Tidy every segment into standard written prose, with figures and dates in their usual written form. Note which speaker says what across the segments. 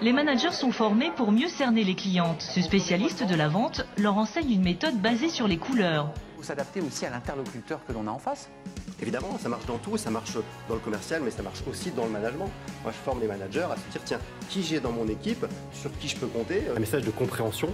Speaker 1: Les managers sont formés pour mieux cerner les clientes. Ce spécialiste de la vente leur enseigne une méthode basée sur les couleurs.
Speaker 2: Il faut s'adapter aussi à l'interlocuteur que l'on a en face.
Speaker 3: Évidemment, ça marche dans tout, ça marche dans le commercial, mais ça marche aussi dans le management. Moi, je forme les managers à se dire, tiens, qui j'ai dans mon équipe, sur qui je peux compter. Un message de compréhension,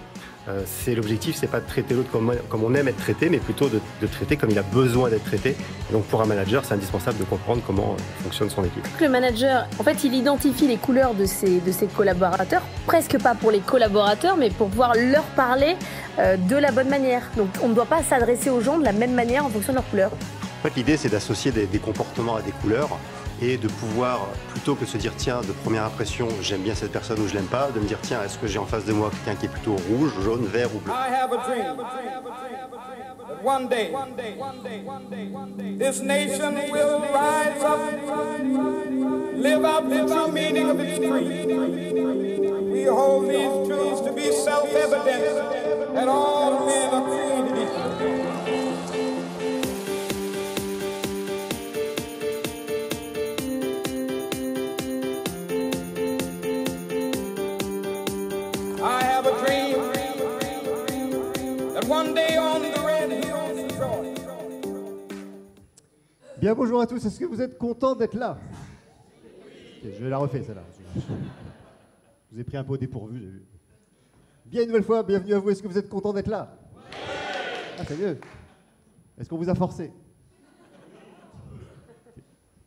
Speaker 3: c'est l'objectif, c'est pas de traiter l'autre comme on aime être traité, mais plutôt de traiter comme il a besoin d'être traité. Et donc pour un manager, c'est indispensable de comprendre comment fonctionne son équipe.
Speaker 4: Le manager, en fait, il identifie les couleurs de ses collaborateurs, presque pas pour les collaborateurs, mais pour pouvoir leur parler de la bonne manière. Donc on ne doit pas s'adresser aux gens de la même manière en fonction de leur couleur.
Speaker 3: En fait, l'idée, c'est d'associer des comportements à des couleurs et de pouvoir, plutôt que de se dire, tiens, de première impression, j'aime bien cette personne ou je l'aime pas, de me dire, tiens, est-ce que j'ai en face de moi quelqu'un qui est plutôt rouge, jaune, vert ou bleu.
Speaker 5: I have a dream that one day, this nation will rise up, live out the true meaning of its creed. We hold these truths to be self-evident that all men are created equal. I have a dream that one day on the red hills of Georgia.
Speaker 6: Bien, bonjour à tous, est-ce que vous êtes contents d'être là? Ok, je vais la refaire celle-là. Je vous ai pris un peu au dépourvu, j'ai vu. Bien, une nouvelle fois, bienvenue à vous, est-ce que vous êtes contents d'être là? Ah, c'est mieux. Est-ce qu'on vous a forcé?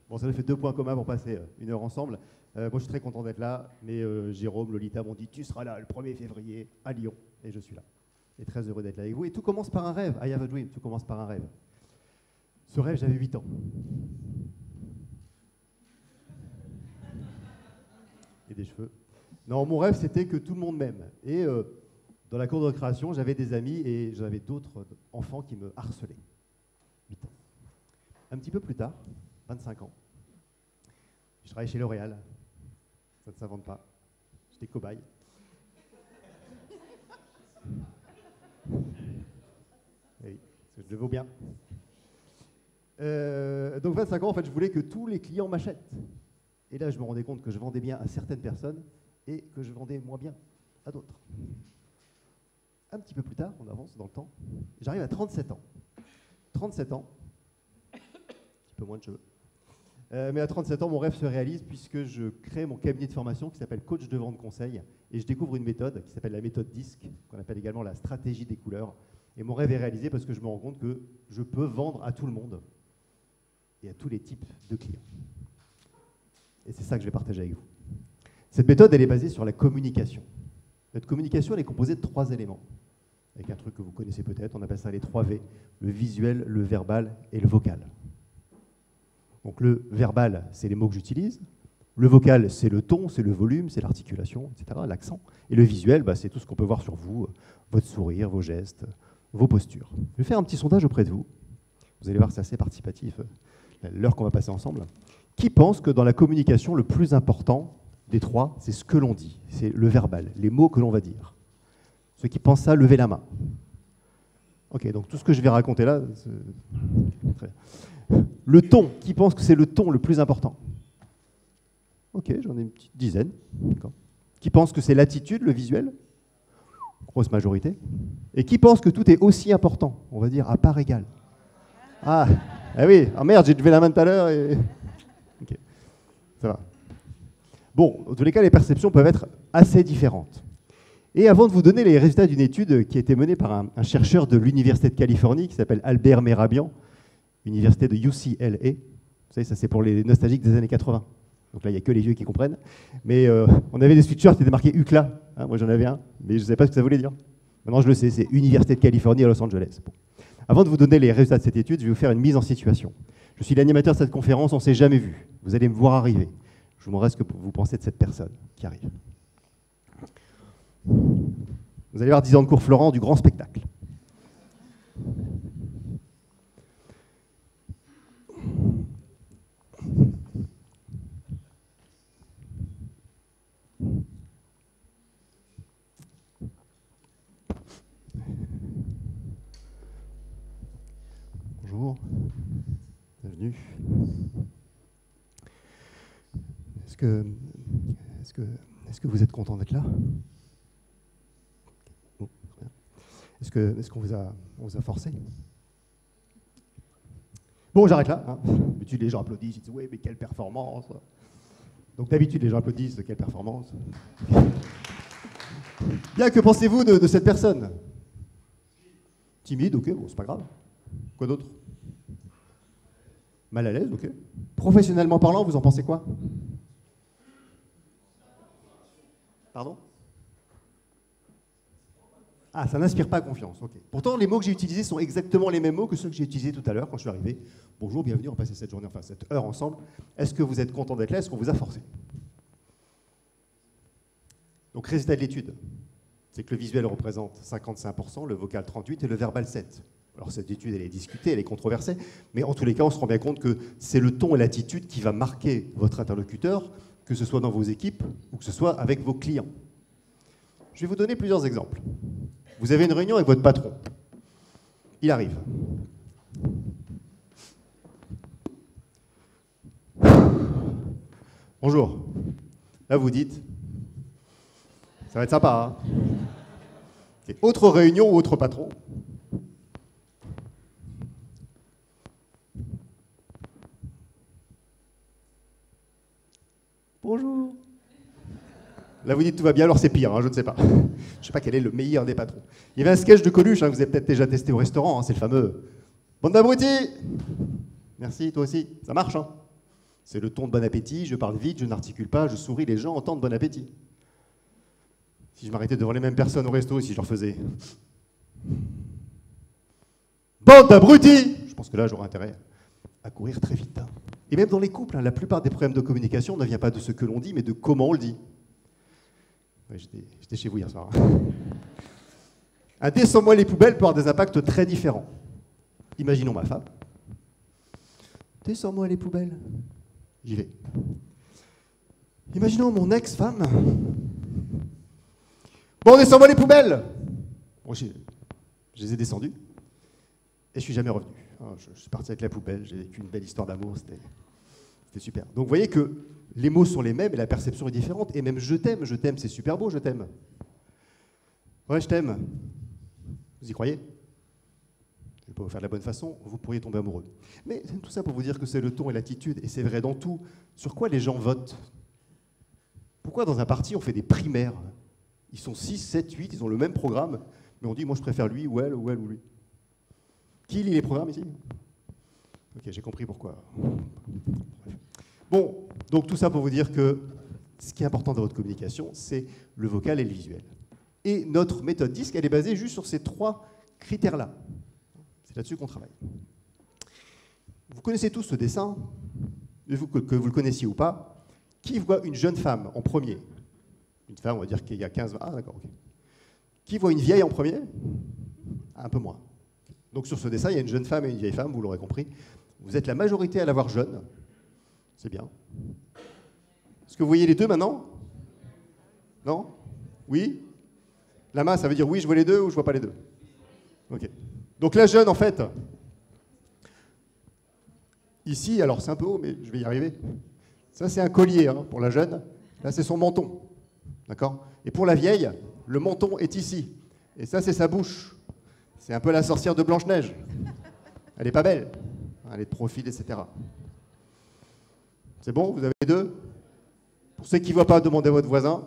Speaker 6: Bon, ça nous fait 2 points communs pour passer 1 heure ensemble. Moi, je suis très content d'être là, mais Jérôme, Lolita m'ont dit « Tu seras là le 1er février à Lyon ». Et je suis là. Et très heureux d'être là avec vous. Et tout commence par un rêve. I have a dream. Tout commence par un rêve. Ce rêve, j'avais 8 ans. Et des cheveux. Non, mon rêve, c'était que tout le monde m'aime. Et dans la cour de récréation, j'avais des amis et j'avais d'autres enfants qui me harcelaient. 8 ans. Un petit peu plus tard, 25 ans, je travaillais chez L'Oréal. Ça ne s'invente pas. J'étais cobaye. Oui, parce que je le vaux bien. Donc 25 ans, en fait, je voulais que tous les clients m'achètent. Et là, je me rendais compte que je vendais bien à certaines personnes et que je vendais moins bien à d'autres. Un petit peu plus tard, on avance dans le temps, j'arrive à 37 ans. 37 ans, un petit peu moins de cheveux. Mais à 37 ans, mon rêve se réalise puisque je crée mon cabinet de formation qui s'appelle Coach de vente conseil et je découvre une méthode qui s'appelle la méthode DISC, qu'on appelle également la stratégie des couleurs. Et mon rêve est réalisé parce que je me rends compte que je peux vendre à tout le monde et à tous les types de clients. Et c'est ça que je vais partager avec vous. Cette méthode, elle est basée sur la communication. Notre communication, elle est composée de 3 éléments. Avec un truc que vous connaissez peut-être, on appelle ça les 3 V, le visuel, le verbal et le vocal. Donc le verbal, c'est les mots que j'utilise. Le vocal, c'est le ton, c'est le volume, c'est l'articulation, etc., l'accent. Et le visuel, c'est tout ce qu'on peut voir sur vous, votre sourire, vos gestes, vos postures. Je vais faire un petit sondage auprès de vous. Vous allez voir, c'est assez participatif, l'heure qu'on va passer ensemble. Qui pense que dans la communication, le plus important des 3, c'est ce que l'on dit, c'est le verbal, les mots que l'on va dire? Ceux qui pensent ça, levez la main. Ok, donc tout ce que je vais raconter là, très bien. Le ton, qui pense que c'est le ton le plus important? Ok, j'en ai une petite dizaine. Qui pense que c'est l'attitude, le visuel? Grosse majorité. Et qui pense que tout est aussi important? On va dire à part égale. Ah oui, ah merde, j'ai levé la main tout à l'heure et... Ok, ça va. Bon, en tous les cas, les perceptions peuvent être assez différentes. Et avant de vous donner les résultats d'une étude qui a été menée par un chercheur de l'Université de Californie qui s'appelle Albert Mehrabian, Université de UCLA. Vous savez, ça c'est pour les nostalgiques des années 80. Donc là, il n'y a que les vieux qui comprennent. Mais on avait des sweatshirts qui étaient marqués UCLA. Hein, moi, j'en avais un, mais je ne savais pas ce que ça voulait dire. Maintenant, je le sais, c'est Université de Californie à Los Angeles. Bon. Avant de vous donner les résultats de cette étude, je vais vous faire une mise en situation. Je suis l'animateur de cette conférence, on ne s'est jamais vu. Vous allez me voir arriver. Je vous demanderai ce que vous pensez de cette personne qui arrive. Vous allez voir 10 ans de cours Florent du grand spectacle. Bonjour, bienvenue. Est-ce que vous êtes content d'être là? Bon, est-ce qu'on on vous a forcé? Bon, j'arrête là. Hein. D'habitude, les gens applaudissent, ils disent « Oui, mais quelle performance !» Donc d'habitude, les gens applaudissent, de quelle performance. Bien, que pensez-vous de cette personne? Timide, ok, bon, c'est pas grave. Quoi d'autre? Mal à l'aise, ok. Professionnellement parlant, vous en pensez quoi? Pardon? Ah, ça n'inspire pas confiance, ok. Pourtant, les mots que j'ai utilisés sont exactement les mêmes mots que ceux que j'ai utilisés tout à l'heure quand je suis arrivé. Bonjour, bienvenue, on va passer cette journée, enfin cette heure ensemble. Est-ce que vous êtes content d'être là? Est-ce qu'on vous a forcé? Donc, résultat de l'étude, c'est que le visuel représente 55%, le vocal 38% et le verbal 7%. Alors, cette étude, elle est discutée, elle est controversée, mais en tous les cas, on se rend bien compte que c'est le ton et l'attitude qui va marquer votre interlocuteur, que ce soit dans vos équipes ou que ce soit avec vos clients. Je vais vous donner plusieurs exemples. Vous avez une réunion avec votre patron. Il arrive. Bonjour. Là, vous dites, ça va être sympa, hein? Okay. Autre réunion ou autre patron. Bonjour. Là, vous dites tout va bien, alors c'est pire, hein, je ne sais pas. Je ne sais pas quel est le meilleur des patrons. Il y avait un sketch de Coluche, hein, que vous avez peut-être déjà testé au restaurant, hein, c'est le fameux « Bande d'abrutis !» Merci, toi aussi. Ça marche, hein? C'est le ton de bon appétit, je parle vite, je n'articule pas, je souris, les gens entendent bon appétit. Si je m'arrêtais devant les mêmes personnes au resto, si je leur faisais « Bande d'abrutis !» Je pense que là, j'aurais intérêt à courir très vite. Hein. Et même dans les couples, hein, la plupart des problèmes de communication ne viennent pas de ce que l'on dit, mais de comment on le dit. Ouais, j'étais chez vous hier soir. Un descends-moi les poubelles peut avoir des impacts très différents. Imaginons ma femme. Descends-moi les poubelles. J'y vais. Imaginons mon ex-femme. Bon, descends-moi les poubelles. Bon, je les ai descendues et je suis jamais revenu. Je suis parti avec la poubelle, j'ai vécu une belle histoire d'amour, c'était super. Donc vous voyez que les mots sont les mêmes et la perception est différente. Et même je t'aime, c'est super beau, je t'aime. Ouais, je t'aime. Vous y croyez? Je ne vais pas vous faire de la bonne façon, vous pourriez tomber amoureux. Mais tout ça pour vous dire que c'est le ton et l'attitude, et c'est vrai dans tout. Sur quoi les gens votent? Pourquoi dans un parti on fait des primaires? Ils sont 6, 7, 8, ils ont le même programme, mais on dit moi je préfère lui ou elle ou elle ou lui. Qui lit les programmes ici? Ok, j'ai compris pourquoi. Bon, donc tout ça pour vous dire que ce qui est important dans votre communication, c'est le vocal et le visuel. Et notre méthode DISC, elle est basée juste sur ces 3 critères-là. C'est là-dessus qu'on travaille. Vous connaissez tous ce dessin, que vous le connaissiez ou pas. Qui voit une jeune femme en premier? Une femme, on va dire qu'il y a 15... Ah d'accord, ok. Qui voit une vieille en premier? Un peu moins. Donc sur ce dessin, il y a une jeune femme et une vieille femme, vous l'aurez compris. Vous êtes la majorité à la voir jeune. C'est bien. Est-ce que vous voyez les deux maintenant? Non? Oui? La main, ça veut dire oui, je vois les deux ou je vois pas les deux? Ok. Donc la jeune, en fait, ici, alors c'est un peu haut, mais je vais y arriver. Ça, c'est un collier hein, pour la jeune. Là, c'est son menton. D'accord? Et pour la vieille, le menton est ici. Et ça, c'est sa bouche. C'est un peu la sorcière de Blanche-Neige. Elle n'est pas belle. Elle est de profil, etc. C'est bon? Vous avez les deux? Pour ceux qui ne voient pas, demandez à votre voisin.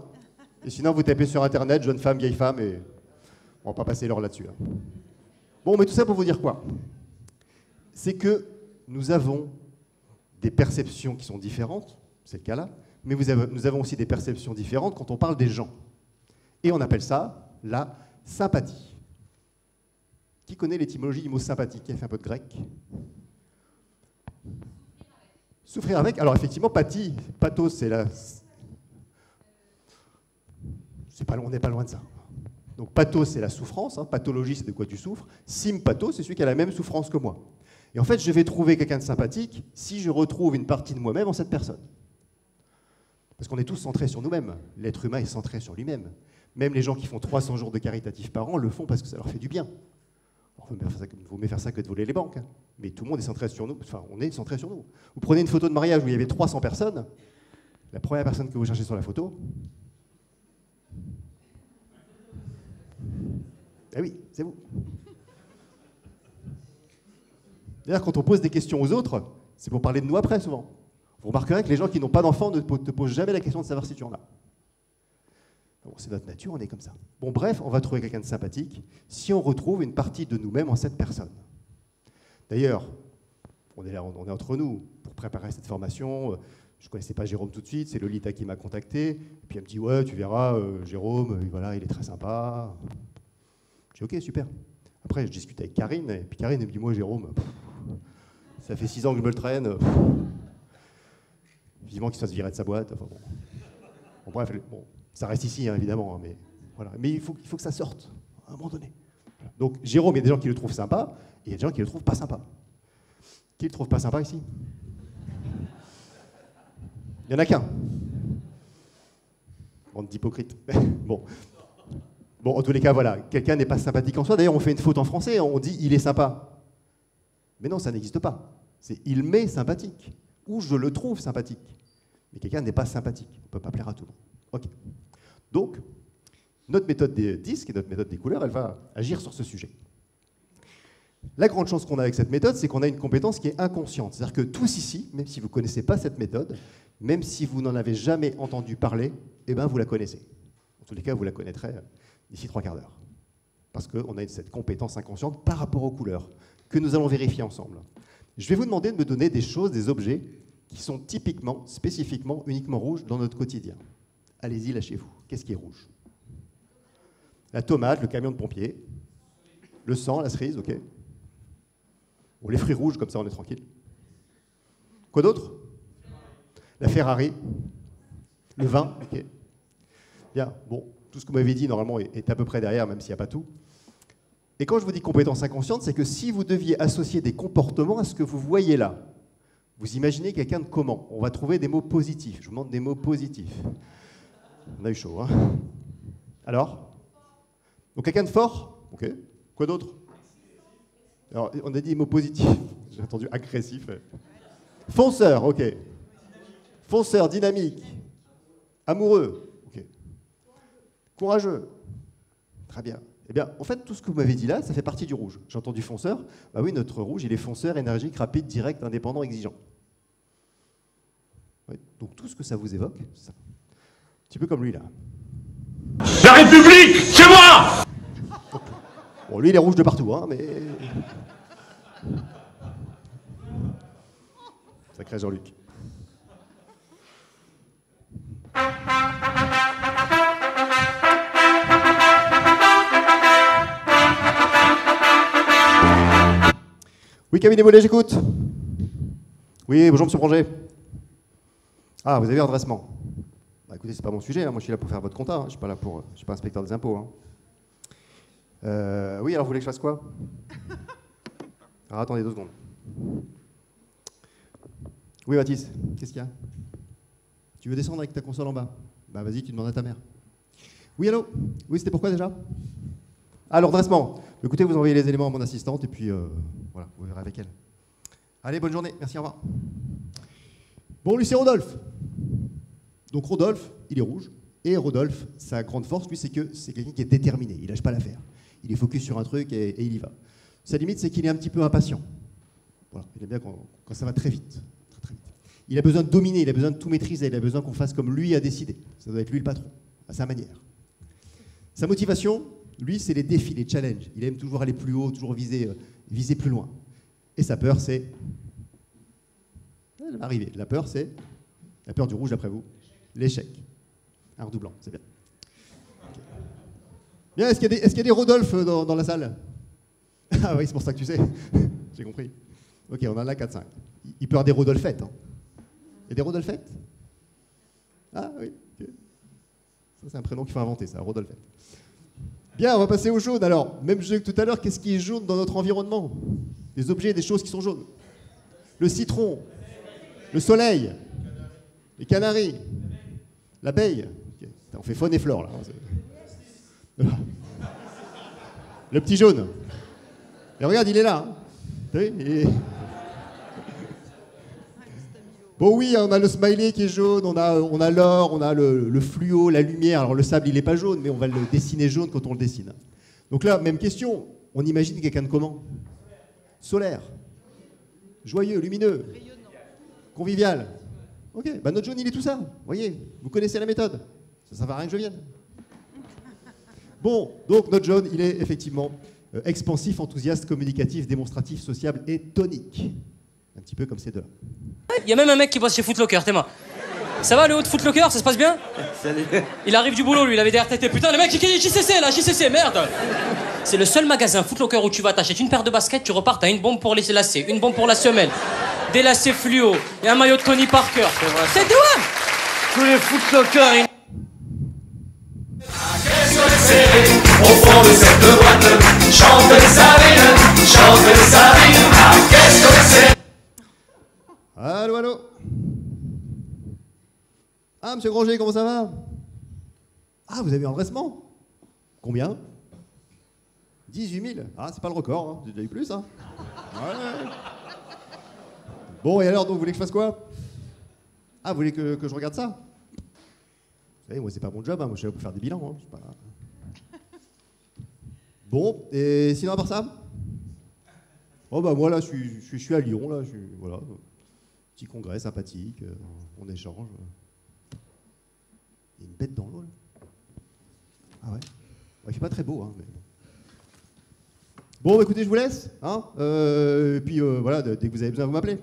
Speaker 6: Et sinon, vous tapez sur Internet, jeune femme, vieille femme, et on ne va pas passer l'heure là-dessus. Hein. Bon, mais tout ça pour vous dire quoi? C'est que nous avons des perceptions qui sont différentes, c'est le cas là, mais nous avons aussi des perceptions différentes quand on parle des gens. Et on appelle ça la sympathie. Qui connaît l'étymologie du mot sympathie? Qui a fait un peu de grec? Souffrir avec. Alors effectivement, pathos, c'est la... on n'est pas loin de ça. Donc pathos, c'est la souffrance. Hein. Pathologie, c'est de quoi tu souffres. Sympathos, c'est celui qui a la même souffrance que moi. Et en fait, je vais trouver quelqu'un de sympathique si je retrouve une partie de moi-même en cette personne. Parce qu'on est tous centrés sur nous-mêmes. L'être humain est centré sur lui-même. Même les gens qui font 300 jours de caritatif par an le font parce que ça leur fait du bien. Il vaut mieux faire ça que de voler les banques. Hein. Mais tout le monde est centré sur nous. Enfin, on est centré sur nous. Vous prenez une photo de mariage où il y avait 300 personnes. La première personne que vous cherchez sur la photo, Eh oui, c'est vous. D'ailleurs, quand on pose des questions aux autres, c'est pour parler de nous après, souvent. Vous remarquerez que les gens qui n'ont pas d'enfants ne te posent jamais la question de savoir si tu en as. Bon, c'est notre nature, on est comme ça. Bon, bref, on va trouver quelqu'un de sympathique si on retrouve une partie de nous-mêmes en cette personne. D'ailleurs, on est là, on est entre nous pour préparer cette formation. Je ne connaissais pas Jérôme tout de suite, c'est Lolita qui m'a contacté. Et puis elle me dit, ouais, tu verras, Jérôme, voilà, il est très sympa. Je dis, ok, super. Après, je discute avec Karine, et puis Karine elle me dit, moi, Jérôme, ça fait 6 ans que je me le traîne. Vivement qu'il se fasse virer de sa boîte. Enfin, bon. Bon, bref, bon, ça reste ici, hein, évidemment, mais voilà. Mais il faut que ça sorte, à un moment donné. Donc, Jérôme, il y a des gens qui le trouvent sympa, et il y a des gens qui le trouvent pas sympa. Qui le trouve pas sympa ici? Il n'y en a qu'un. Bande d'hypocrites. Bon. Bon, en tous les cas, voilà. Quelqu'un n'est pas sympathique en soi. D'ailleurs, on fait une faute en français, on dit « il est sympa ». Mais non, ça n'existe pas. C'est « il m'est sympathique » ou « je le trouve sympathique ». Mais quelqu'un n'est pas sympathique. On ne peut pas plaire à tout le monde. OK. Donc, notre méthode des disques et notre méthode des couleurs, elle va agir sur ce sujet. La grande chance qu'on a avec cette méthode, c'est qu'on a une compétence qui est inconsciente. C'est-à-dire que tous ici, même si vous ne connaissez pas cette méthode, même si vous n'en avez jamais entendu parler, eh ben vous la connaissez. En tous les cas, vous la connaîtrez d'ici 3 quarts d'heure. Parce qu'on a cette compétence inconsciente par rapport aux couleurs, que nous allons vérifier ensemble. Je vais vous demander de me donner des choses, des objets, qui sont typiquement, spécifiquement, uniquement rouges dans notre quotidien. Allez-y, lâchez-vous. Qu'est-ce qui est rouge? La tomate, le camion de pompier, le sang, la cerise, ok. Bon, les fruits rouges, comme ça on est tranquille. Quoi d'autre? La Ferrari, le vin, ok. Bien, bon, tout ce que vous m'avez dit, normalement, est à peu près derrière, même s'il n'y a pas tout. Et quand je vous dis compétence inconsciente, c'est que si vous deviez associer des comportements à ce que vous voyez là, vous imaginez quelqu'un de comment? On va trouver des mots positifs. Je vous demande des mots positifs. On a eu chaud, hein? Alors? Donc quelqu'un de fort? Ok. Quoi d'autre? Alors, on a dit mots positifs. J'ai entendu agressif. Fonceur, ok. Fonceur, dynamique. Amoureux, ok. Courageux. Très bien. Eh bien, en fait, tout ce que vous m'avez dit là, ça fait partie du rouge. J'ai entendu fonceur. Bah oui, notre rouge, il est fonceur, énergique, rapide, direct, indépendant, exigeant. Ouais, donc tout ce que ça vous évoque, c'est ça. Un petit peu comme lui là.
Speaker 5: La République, c'est moi!
Speaker 6: Bon, lui, il est rouge de partout, hein, mais... Sacré Jean-Luc. Oui, cabinet Bollet, j'écoute. Oui, bonjour, monsieur Branger. Ah, vous avez un redressement. Bah, écoutez, c'est pas mon sujet, hein. Moi je suis là pour faire votre compta, hein. Je suis pas là pour... Je suis pas inspecteur des impôts. Hein. Oui, alors vous voulez que je fasse quoi? Alors attendez 2 secondes. Oui, Mathis, qu'est-ce qu'il y a? Tu veux descendre avec ta console en bas? Bah vas-y, tu demandes à ta mère. Oui, allô? Oui, c'était pourquoi déjà? Ah, le redressement. Écoutez, vous envoyez les éléments à mon assistante et puis voilà, vous verrez avec elle. Allez, bonne journée, merci, au revoir. Bon, lui, c'est Rodolphe. Donc Rodolphe, il est rouge. Et Rodolphe, sa grande force, lui, c'est que c'est quelqu'un qui est déterminé. Il lâche pas l'affaire. Il est focus sur un truc et il y va. Sa limite, c'est qu'il est un petit peu impatient. Voilà, il aime bien quand ça va très vite. Très vite. Il a besoin de dominer, il a besoin de tout maîtriser, il a besoin qu'on fasse comme lui a décidé. Ça doit être lui le patron, à sa manière. Sa motivation, lui, c'est les défis, les challenges. Il aime toujours aller plus haut, toujours viser plus loin. Et sa peur, c'est... Elle va arriver. La peur, c'est... La peur du rouge, d'après vous, l'échec. Un redoublant, c'est bien. Okay. Bien, est-ce qu'il y a des Rodolphe dans la salle? Ah oui, c'est pour ça que tu sais. J'ai compris. Ok, on en a 4-5. Il peut y avoir des Rodolphettes. Hein. Il y a des Rodolphettes? Ah oui, ok. Ça, c'est un prénom qu'il faut inventer, ça, Rodolphette. Bien, on va passer au jaune. Alors, même jeu que tout à l'heure, qu'est-ce qui est jaune dans notre environnement? Des objets, des choses qui sont jaunes. Le citron, le soleil, les canaris, l'abeille. Okay. On fait faune et flore, là. Le petit jaune. Et regarde, il est là. Hein. T'as vu? Bon oui, on a le smiley qui est jaune, on a l'or, on a le fluo, la lumière. Alors le sable, il n'est pas jaune, mais on va le dessiner jaune quand on le dessine. Donc là, même question. On imagine quelqu'un de comment? Solaire. Joyeux, lumineux. Convivial. Ok, bah notre John, il est tout ça. Vous voyez, vous connaissez la méthode. Ça ne sert à rien que je vienne. Bon, donc notre John, il est effectivement expansif, enthousiaste, communicatif, démonstratif, sociable et tonique. Un petit peu comme ces deux-là.
Speaker 7: Il y a même un mec qui bosse chez Footlocker, t'es moi. Ça va le haut de Footlocker, ça se passe bien?
Speaker 8: Salut.
Speaker 7: Il arrive du boulot, lui, il avait des RTT. Putain, le mec, JCC là, JCC, merde! C'est le seul magasin Footlocker où tu vas t'acheter une paire de baskets, tu repars, t'as une bombe pour les lacets, une bombe pour la semelle, des lacets fluo et un maillot de Tony Parker. C'est toi!
Speaker 8: Tous les Footlocker,
Speaker 9: Au fond de cette boîte, chante Sabine, ah qu'est-ce que c'est?
Speaker 6: Allô, allô? Ah, monsieur Granger, comment ça va? Ah, vous avez eu un redressement? Combien? 18 000. Ah, c'est pas le record, hein. J'ai déjà eu plus, hein. Ouais. Bon, et alors, donc, vous voulez que je fasse quoi? Ah, vous voulez que je regarde ça? Vous savez, moi, c'est pas mon job, hein. Moi, je suis là pour faire des bilans, hein. Je suis pas... Bon, et sinon, à part ça? Oh, bah, moi, là, je suis à Lyon, là. Voilà. Petit congrès sympathique, on échange. Il y a une bête dans l'eau, là. Ah ouais? Il fait pas très beau, hein. Mais... Bon, bah, écoutez, je vous laisse. Hein, et puis, voilà, dès que vous avez besoin, vous m'appelez.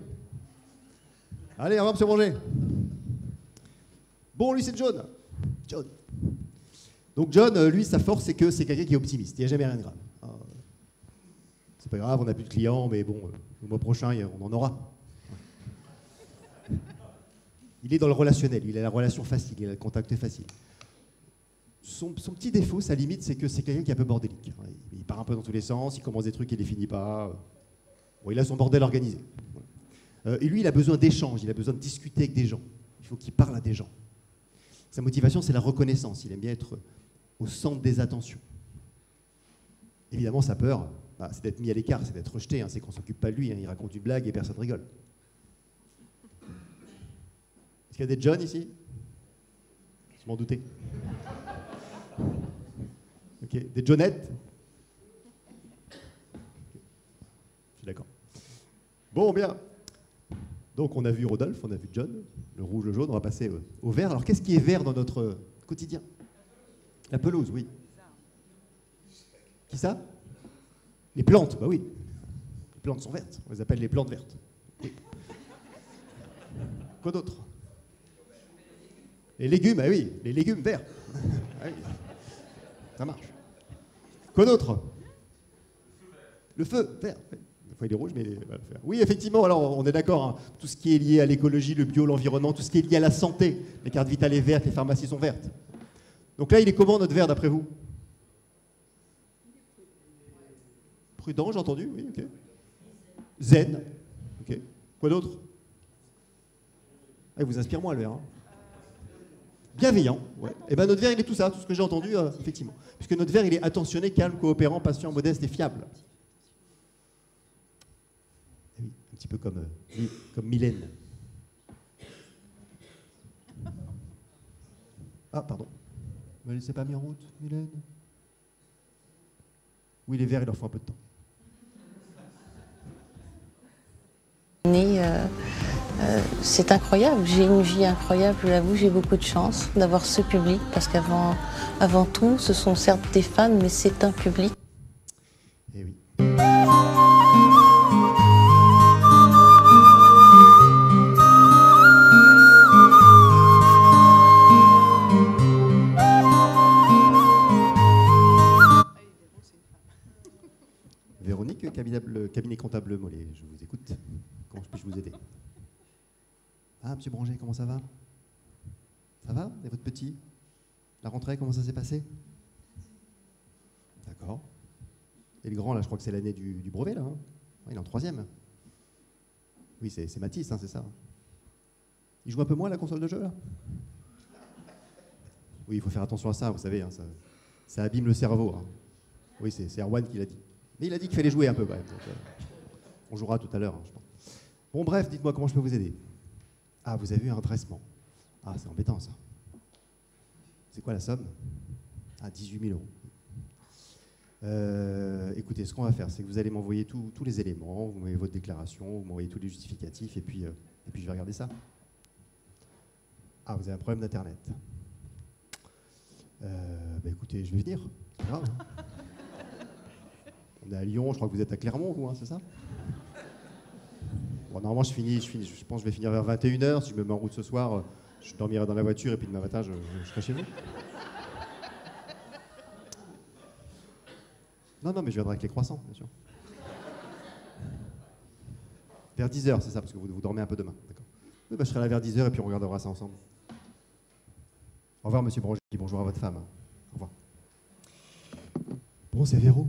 Speaker 6: Allez, au revoir, monsieur Granger. Bon, lui, c'est John. John. Donc, John, lui, sa force, c'est que c'est quelqu'un qui est optimiste. Il n'y a jamais rien de grave. C'est pas grave, on n'a plus de clients, mais bon, le mois prochain, on en aura. Il est dans le relationnel, il a la relation facile, il a le contact facile. Son petit défaut, sa limite, c'est que c'est quelqu'un qui est un peu bordélique. Il part un peu dans tous les sens, il commence des trucs qu'il ne finit pas. Bon, il a son bordel organisé. Et lui, il a besoin d'échanges, il a besoin de discuter avec des gens. Il faut qu'il parle à des gens. Sa motivation, c'est la reconnaissance. Il aime bien être au centre des attentions. Évidemment, sa peur, c'est d'être mis à l'écart, c'est d'être rejeté, hein, c'est qu'on ne s'occupe pas de lui, hein, il raconte une blague et personne ne rigole. Est-ce qu'il y a des John ici? Je m'en doutais. Ok, des Johnettes? Je suis d'accord. Bon, bien. Donc on a vu Rodolphe, on a vu John, le rouge, le jaune, on va passer au vert. Alors qu'est-ce qui est vert dans notre quotidien? La pelouse, oui. Qui ça? Les plantes, bah oui. Les plantes sont vertes, on les appelle les plantes vertes. Oui. Quoi d'autre? Les légumes, bah oui, les légumes verts. Ah oui. Ça marche. Quoi d'autre? Le feu vert. Des fois il est rouge, mais voilà. Oui, effectivement, alors on est d'accord, hein. Tout ce qui est lié à l'écologie, le bio, l'environnement, tout ce qui est lié à la santé. Les cartes vitales sont vertes, les pharmacies sont vertes. Donc là, il est comment notre verre d'après vous? Prudent, j'ai entendu, oui, ok. Zen, ok. Quoi d'autre? Il vous inspire moins le verre. Hein. Bienveillant, ouais. Et bien notre verre, il est tout ça, tout ce que j'ai entendu, effectivement. Puisque notre verre, il est attentionné, calme, coopérant, patient, modeste et fiable. Et oui, un petit peu comme Mylène. Ah, pardon. Ne me laissez pas mis en route, Mylène. Oui, les verres, il leur faut un peu de temps.
Speaker 10: C'est incroyable, j'ai une vie incroyable, je l'avoue, j'ai beaucoup de chance d'avoir ce public parce qu'avant tout, ce sont certes des fans, mais c'est un public.
Speaker 6: Eh oui. Véronique, cabinet comptable Mollet, je vous écoute. Comment puis-je vous aider? Ah, monsieur Branger, comment ça va? Ça va? Et votre petit? La rentrée, comment ça s'est passé? D'accord. Et le grand, là, je crois que c'est l'année du brevet, là. Hein, il est en 3e. Oui, c'est Mathis, hein, c'est ça. Il joue un peu moins à la console de jeu, là? Oui, il faut faire attention à ça, vous savez, hein, ça abîme le cerveau. Hein. Oui, c'est Erwan qui l'a dit. Mais il a dit qu'il fallait jouer un peu, quand même. Donc, on jouera tout à l'heure, hein, je pense. Bon, bref, dites-moi comment je peux vous aider. Ah, vous avez eu un redressement. Ah, c'est embêtant, ça. C'est quoi la somme? Ah, 18 000 €. Écoutez, ce qu'on va faire, c'est que vous allez m'envoyer tous les éléments, vous m'envoyez votre déclaration, vous m'envoyez tous les justificatifs, et puis je vais regarder ça. Ah, vous avez un problème d'Internet. Écoutez, je vais venir. C'est grave. On est à Lyon, je crois que vous êtes à Clermont, vous, hein, c'est ça? Bon, normalement, je pense que je vais finir vers 21h. Si je me mets en route ce soir, je dormirai dans la voiture, et puis demain matin, je serai chez vous. Non, mais je viendrai avec les croissants, bien sûr. Vers 10h, c'est ça, parce que vous dormez un peu demain. D'accord. Oui, je serai là vers 10h et puis on regardera ça ensemble. Au revoir, monsieur Branger. Bonjour à votre femme. Au revoir. Bon, c'est Véro.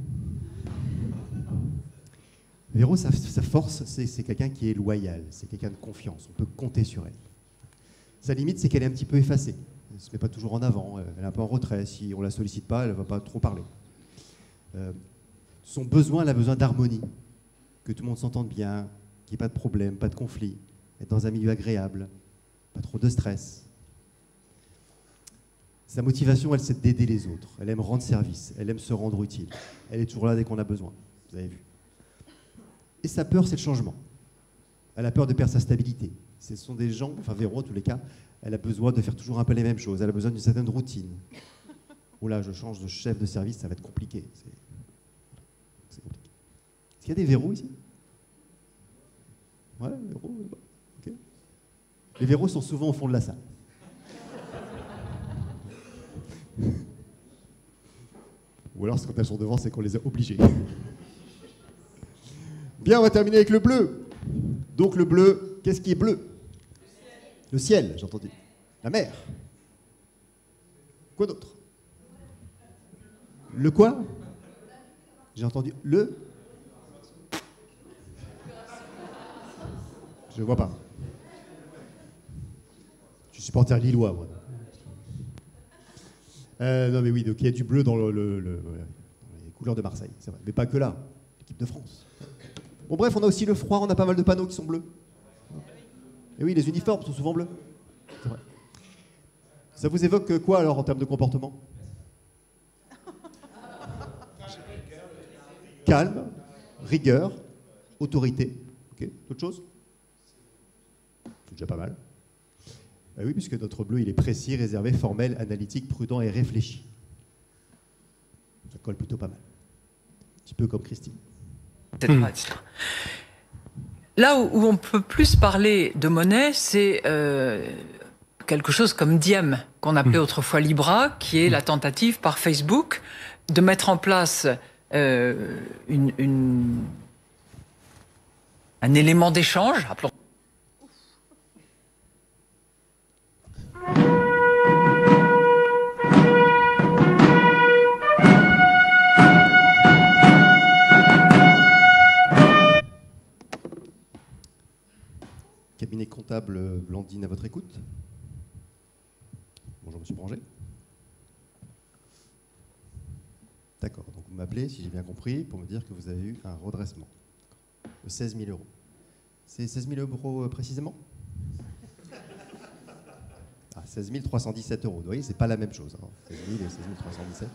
Speaker 6: Véro, sa force, c'est quelqu'un qui est loyal, c'est quelqu'un de confiance. On peut compter sur elle. Sa limite, c'est qu'elle est un petit peu effacée. Elle ne se met pas toujours en avant, elle est un peu en retrait. Si on ne la sollicite pas, elle ne va pas trop parler. Son besoin, elle a besoin d'harmonie, que tout le monde s'entende bien, qu'il n'y ait pas de problème, pas de conflit, être dans un milieu agréable, pas trop de stress. Sa motivation, elle, c'est d'aider les autres. Elle aime rendre service, elle aime se rendre utile. Elle est toujours là dès qu'on a besoin, vous avez vu. Et sa peur, c'est le changement. Elle a peur de perdre sa stabilité. Ce sont des gens, enfin Véro en tous les cas, elle a besoin de faire toujours un peu les mêmes choses, elle a besoin d'une certaine routine. Oh là, je change de chef de service, ça va être compliqué. C'est compliqué. Est-ce qu'il y a des Véros ici? Ouais, Véros, ok. Les Véros sont souvent au fond de la salle. Ou alors, quand elles sont devant, c'est qu'on les a obligées. Bien, on va terminer avec le bleu. Donc le bleu, qu'est-ce qui est bleu? Le ciel, j'ai entendu. La mer. Quoi d'autre? Le quoi? J'ai entendu le... Je ne vois pas. Je suis supporter lillois, moi. Non mais oui, donc il y a du bleu dans les couleurs de Marseille, c'est vrai. Mais pas que là, l'équipe de France. Bon bref, on a aussi le froid, on a pas mal de panneaux qui sont bleus. Et oui, les uniformes sont souvent bleus. C'est vrai. Ça vous évoque quoi alors en termes de comportement? Calme, rigueur, autorité. Ok, d'autres choses? C'est déjà pas mal. Ben oui, puisque notre bleu, il est précis, réservé, formel, analytique, prudent et réfléchi. Ça colle plutôt pas mal. Un petit peu comme Christine.
Speaker 11: Etc. Là où on peut plus parler de monnaie, c'est quelque chose comme Diem, qu'on appelait autrefois Libra, qui est la tentative par Facebook de mettre en place un élément d'échange.
Speaker 6: Cabinet comptable Blandine à votre écoute. Bonjour Monsieur Branger. D'accord, donc vous m'appelez, si j'ai bien compris, pour me dire que vous avez eu un redressement de 16 000 euros. C'est 16 000 euros précisément? Ah, 16 317 euros. Vous voyez, c'est pas la même chose. Hein. 16 000 et 16 317.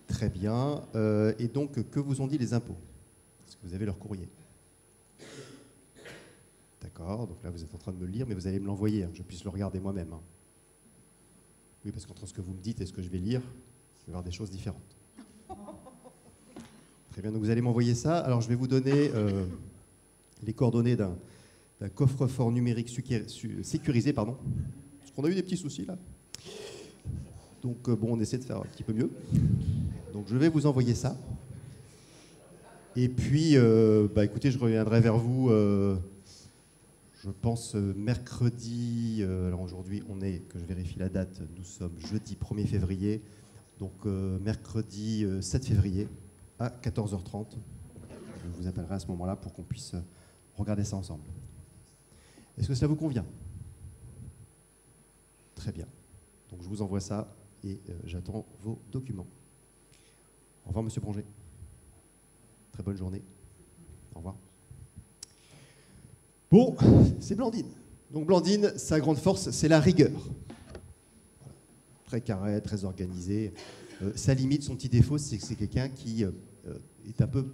Speaker 6: Très bien. Et donc, que vous ont dit les impôts? Est-ce que vous avez leur courrier? D'accord, donc là vous êtes en train de me le lire, mais vous allez me l'envoyer, hein, que je puisse le regarder moi-même. Hein. Oui, parce qu'entre ce que vous me dites et ce que je vais lire, il va y avoir des choses différentes. Très bien, donc vous allez m'envoyer ça. Alors je vais vous donner les coordonnées d'un coffre-fort numérique sécurisé, pardon. Parce qu'on a eu des petits soucis là. Donc bon, on essaie de faire un petit peu mieux. Donc je vais vous envoyer ça. Et puis, écoutez, je reviendrai vers vous... je pense mercredi, alors aujourd'hui on est, que je vérifie la date, nous sommes jeudi 1er février, donc mercredi 7 février à 14h30. Je vous appellerai à ce moment-là pour qu'on puisse regarder ça ensemble. Est-ce que cela vous convient? Très bien. Donc je vous envoie ça et j'attends vos documents. Au revoir Monsieur Branger. Très bonne journée. Au revoir. Bon, c'est Blandine. Donc Blandine, sa grande force, c'est la rigueur. Voilà. Très carré, très organisé. Sa limite, son petit défaut, c'est que c'est quelqu'un qui est un peu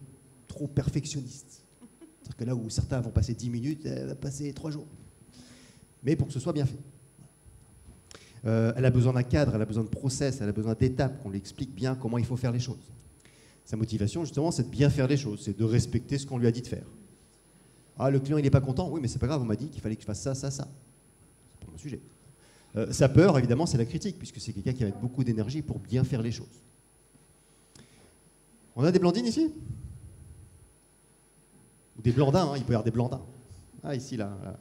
Speaker 6: trop perfectionniste. C'est-à-dire que là où certains vont passer 10 minutes, elle va passer 3 jours. Mais pour que ce soit bien fait. Elle a besoin d'un cadre, elle a besoin de process, elle a besoin d'étapes, qu'on lui explique bien comment il faut faire les choses. Sa motivation, justement, c'est de bien faire les choses, c'est de respecter ce qu'on lui a dit de faire. Ah, le client, il n'est pas content? Oui, mais c'est pas grave, on m'a dit qu'il fallait que je fasse ça, ça, ça. C'est pas mon sujet. Sa peur, évidemment, c'est la critique, puisque c'est quelqu'un qui va mettre beaucoup d'énergie pour bien faire les choses. On a des blandines ici? Ou des blandins, hein, il peut y avoir des blandins. Ah, ici, là. Là.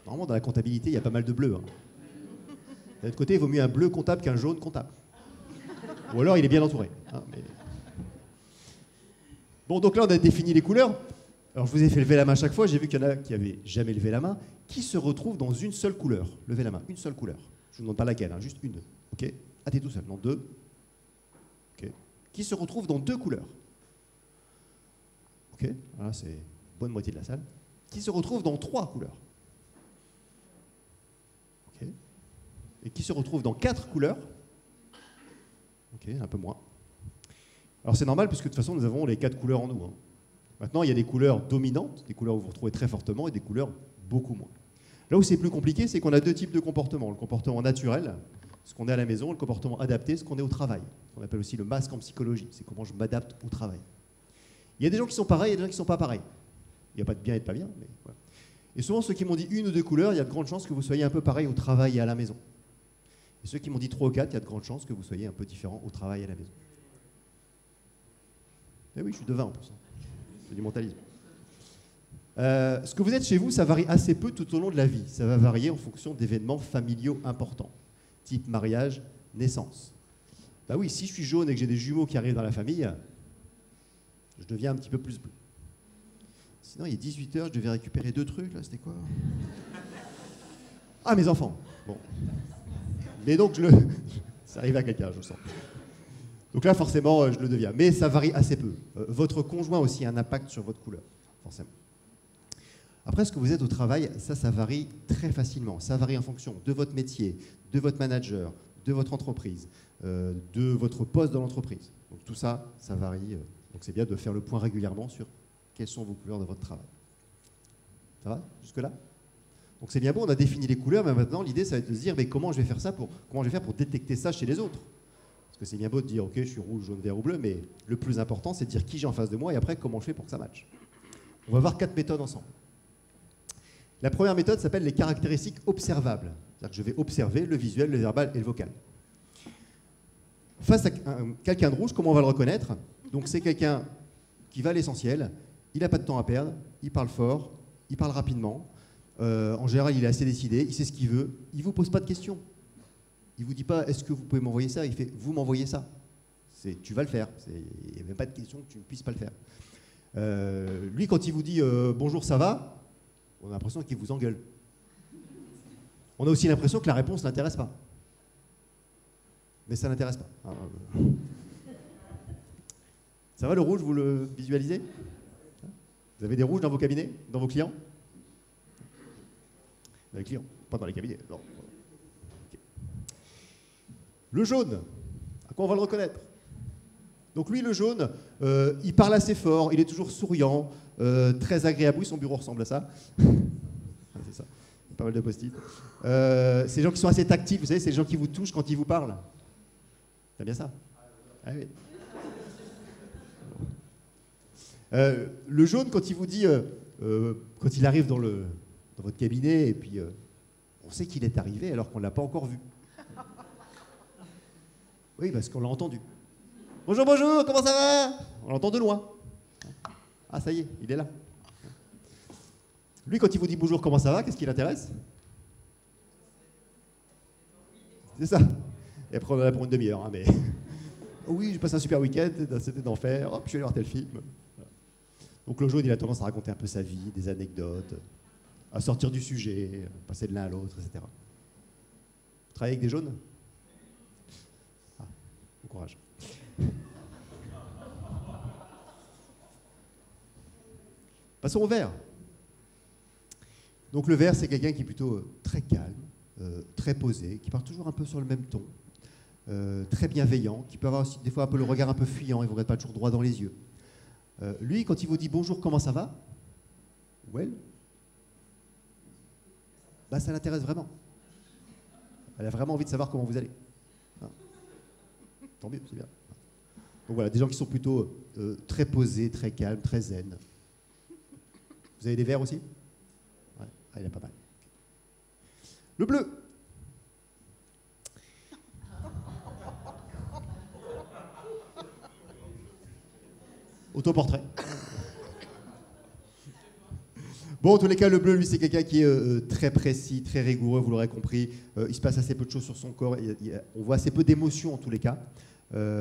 Speaker 6: Normalement, dans la comptabilité, il y a pas mal de bleus. Hein. D'un autre côté, il vaut mieux un bleu comptable qu'un jaune comptable. Ou alors, il est bien entouré. Hein, mais... Bon, donc là, on a défini les couleurs. Alors, je vous ai fait lever la main à chaque fois. J'ai vu qu'il y en a qui n'avaient jamais levé la main. Qui se retrouve dans une seule couleur? Levez la main, une seule couleur. Je ne vous demande pas laquelle, hein, juste une. Ok. Ah, t'es tout seul. Non, deux. Ok. Qui se retrouve dans deux couleurs? Ok. Voilà, c'est bonne moitié de la salle. Qui se retrouve dans trois couleurs? Ok. Et qui se retrouve dans quatre couleurs? Ok, un peu moins. Alors c'est normal, puisque de toute façon, nous avons les quatre couleurs en nous. Hein. Maintenant, il y a des couleurs dominantes, des couleurs où vous vous retrouvez très fortement, et des couleurs beaucoup moins. Là où c'est plus compliqué, c'est qu'on a deux types de comportements. Le comportement naturel, ce qu'on est à la maison, et le comportement adapté, ce qu'on est au travail. On appelle aussi le masque en psychologie, c'est comment je m'adapte au travail. Il y a des gens qui sont pareils et des gens qui ne sont pas pareils. Il n'y a pas de bien et de pas bien, mais voilà. Et souvent, ceux qui m'ont dit une ou deux couleurs, il y a de grandes chances que vous soyez un peu pareil au travail et à la maison. Et ceux qui m'ont dit 3 ou 4, il y a de grandes chances que vous soyez un peu différents au travail et à la maison. Eh oui, je suis devin en plus. C'est du mentalisme. Ce que vous êtes chez vous, ça varie assez peu tout au long de la vie. Ça va varier en fonction d'événements familiaux importants, type mariage, naissance. Bah oui, si je suis jaune et que j'ai des jumeaux qui arrivent dans la famille, je deviens un petit peu plus bleu. Sinon, il est 18h, je devais récupérer 2 trucs, là, c'était quoi? Ah, mes enfants. Bon. Mais donc, ça arrive à quelqu'un, je sens. Donc là, forcément, je le deviens. Mais ça varie assez peu. Votre conjoint aussi a un impact sur votre couleur, forcément. Après, ce que vous êtes au travail, ça varie très facilement. Ça varie en fonction de votre métier, de votre manager, de votre entreprise, de votre poste dans l'entreprise. Donc tout ça, ça varie. Donc c'est bien de faire le point régulièrement sur quelles sont vos couleurs de votre travail. Ça va jusque-là? Donc c'est bien bon, on a défini les couleurs, mais maintenant l'idée, ça va être de se dire, mais comment je vais faire pour détecter ça chez les autres? Parce que c'est bien beau de dire, ok, je suis rouge, jaune, vert ou bleu, mais le plus important, c'est de dire qui j'ai en face de moi et après, comment je fais pour que ça matche. On va voir 4 méthodes ensemble. La première méthode s'appelle les caractéristiques observables. C'est-à-dire que je vais observer le visuel, le verbal et le vocal. Face à quelqu'un de rouge, comment on va le reconnaître? Donc c'est quelqu'un qui va à l'essentiel, il n'a pas de temps à perdre, il parle fort, il parle rapidement. En général, il est assez décidé, il sait ce qu'il veut, il ne vous pose pas de questions. Il ne vous dit pas, est-ce que vous pouvez m'envoyer ça? Il fait, vous m'envoyez ça. Tu vas le faire. Il n'y a même pas de question que tu ne puisses pas le faire. Lui, quand il vous dit bonjour, ça va, on a l'impression qu'il vous engueule. On a aussi l'impression que la réponse ne l'intéresse pas. Mais ça ne l'intéresse pas. Ça va le rouge, vous le visualisez? Vous avez des rouges dans vos cabinets, dans vos clients? Dans les clients, pas dans les cabinets. Non. Okay. Le jaune, à quoi on va le reconnaître? Donc lui, le jaune, il parle assez fort, il est toujours souriant, très agréable. Oui, son bureau ressemble à ça. C'est ça, pas mal de post-it. C'est les gens qui sont assez tactiles, vous savez, c'est les gens qui vous touchent quand ils vous parlent. C'est bien ça? Ah oui. Le jaune, quand il vous dit, quand il arrive dans votre cabinet, et puis on sait qu'il est arrivé alors qu'on ne l'a pas encore vu. Oui, parce qu'on l'a entendu. Bonjour, bonjour, comment ça va? On l'entend de loin. Ah, ça y est, il est là. Lui, quand il vous dit bonjour, comment ça va, qu'est-ce qui l'intéresse? C'est ça. Et après, on en a pour une demi-heure, hein, mais... Oh oui, j'ai passé un super week-end, c'était d'enfer, hop, je suis allé voir tel film. Donc le jaune, il a tendance à raconter un peu sa vie, des anecdotes, à sortir du sujet, passer de l'un à l'autre, etc. Vous travaillez avec des jaunes? Ah, bon courage. Passons au vert. Donc le vert, c'est quelqu'un qui est plutôt très calme, très posé, qui parle toujours un peu sur le même ton. très bienveillant, qui peut avoir aussi des fois un peu le regard un peu fuyant, il ne vous regarde pas toujours droit dans les yeux. Lui, quand il vous dit bonjour, comment ça va? Well, bah, ça l'intéresse vraiment. Elle a vraiment envie de savoir comment vous allez. Hein. Tant mieux, c'est bien. Donc voilà, des gens qui sont plutôt très posés, très calmes, très zen. Vous avez des verts aussi? Ouais, ah, il y en a pas mal. Le bleu. Autoportrait. Bon, en tous les cas, le bleu, lui, c'est quelqu'un qui est très précis, très rigoureux, vous l'aurez compris. Il se passe assez peu de choses sur son corps. On voit assez peu d'émotions, en tous les cas.